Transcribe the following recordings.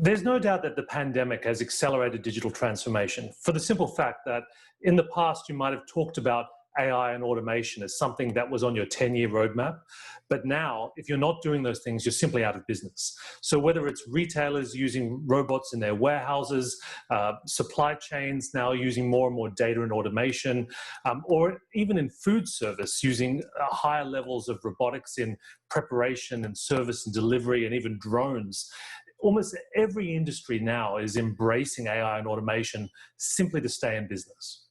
There's no doubt that the pandemic has accelerated digital transformation for the simple fact that in the past you might have talked about AI and automation as something that was on your 10-year roadmap. But now, if you're not doing those things, you're simply out of business. So whether it's retailers using robots in their warehouses, supply chains now using more and more data and automation, or even in food service using higher levels of robotics in preparation and service and delivery and even drones, almost every industry now is embracing AI and automation simply to stay in business.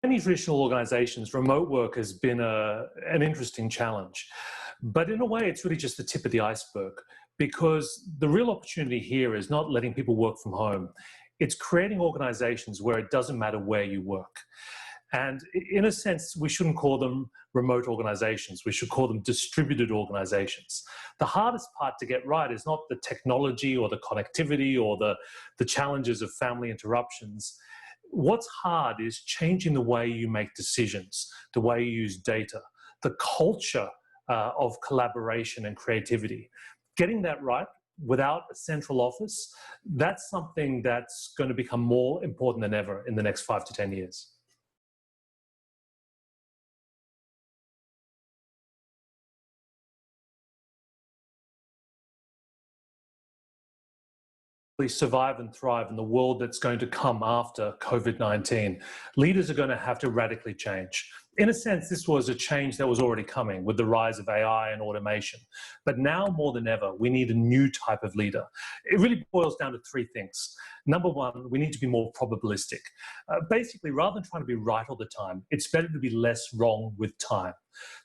Many traditional organizations, remote work has been an interesting challenge. But in a way, it's really just the tip of the iceberg, because the real opportunity here is not letting people work from home. It's creating organizations where it doesn't matter where you work. And in a sense, we shouldn't call them remote organizations. We should call them distributed organizations. The hardest part to get right is not the technology or the connectivity or the challenges of family interruptions. What's hard is changing the way you make decisions, the way you use data, the culture of collaboration and creativity. Getting that right without a central office, that's something that's going to become more important than ever in the next 5 to 10 years. Survive and thrive in the world that's going to come after COVID-19, leaders are going to have to radically change. In a sense, this was a change that was already coming with the rise of AI and automation. But now more than ever, we need a new type of leader. It really boils down to three things. Number one, we need to be more probabilistic. Basically, rather than trying to be right all the time, it's better to be less wrong with time.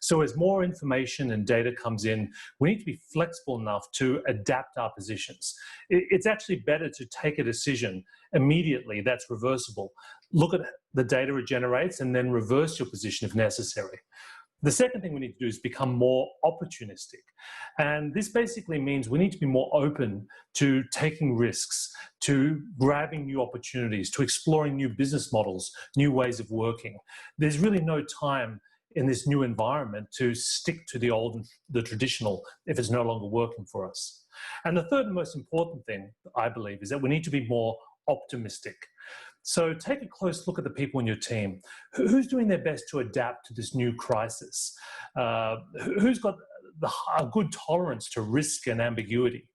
So as more information and data comes in, we need to be flexible enough to adapt our positions. It's actually better to take a decision immediately that's reversible. Look at the data it generates and then reverse your position if necessary. The second thing we need to do is become more opportunistic. And this basically means we need to be more open to taking risks, to grabbing new opportunities, to exploring new business models, new ways of working. There's really no time in this new environment to stick to the old and the traditional if it's no longer working for us. And the third and most important thing, I believe, is that we need to be more optimistic. So take a close look at the people in your team. Who's doing their best to adapt to this new crisis? Who's got a good tolerance to risk and ambiguity?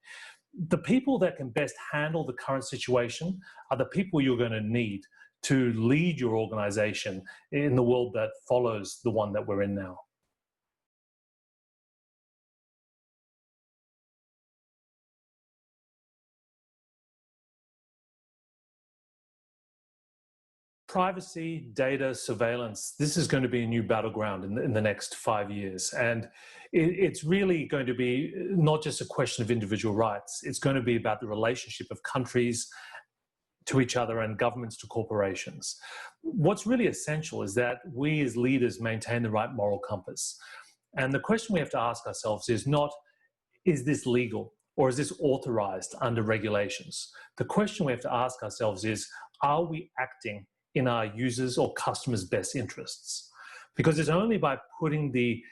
The people that can best handle the current situation are the people you're going to need to lead your organization in the world that follows the one that we're in now. Privacy, data, surveillance, this is going to be a new battleground in the next 5 years. And it's really going to be not just a question of individual rights. It's going to be about the relationship of countries to each other and governments to corporations. What's really essential is that we as leaders maintain the right moral compass. And the question we have to ask ourselves is not, is this legal or is this authorized under regulations? The question we have to ask ourselves is, are we acting in our users' or customers' best interests? Because it's only by putting the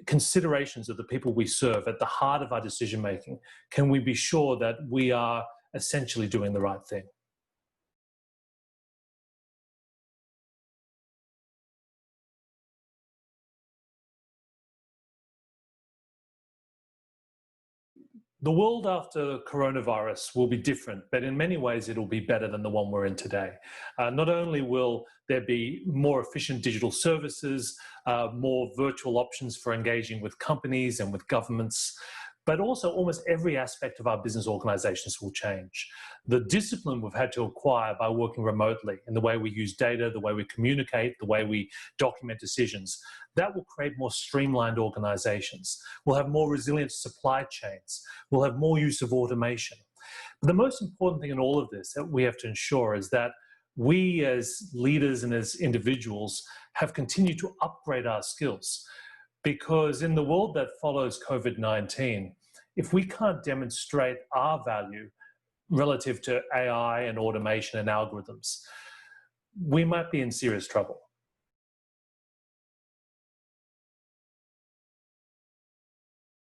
considerations of the people we serve at the heart of our decision making can we be sure that we are essentially doing the right thing. The world after coronavirus will be different, but in many ways it'll be better than the one we're in today. Not only will there be more efficient digital services, more virtual options for engaging with companies and with governments, but also almost every aspect of our business organizations will change. The discipline we've had to acquire by working remotely in the way we use data, the way we communicate, the way we document decisions, that will create more streamlined organizations. We'll have more resilient supply chains. We'll have more use of automation. But the most important thing in all of this that we have to ensure is that we as leaders and as individuals have continued to upgrade our skills. Because in the world that follows COVID-19, if we can't demonstrate our value relative to AI and automation and algorithms, we might be in serious trouble.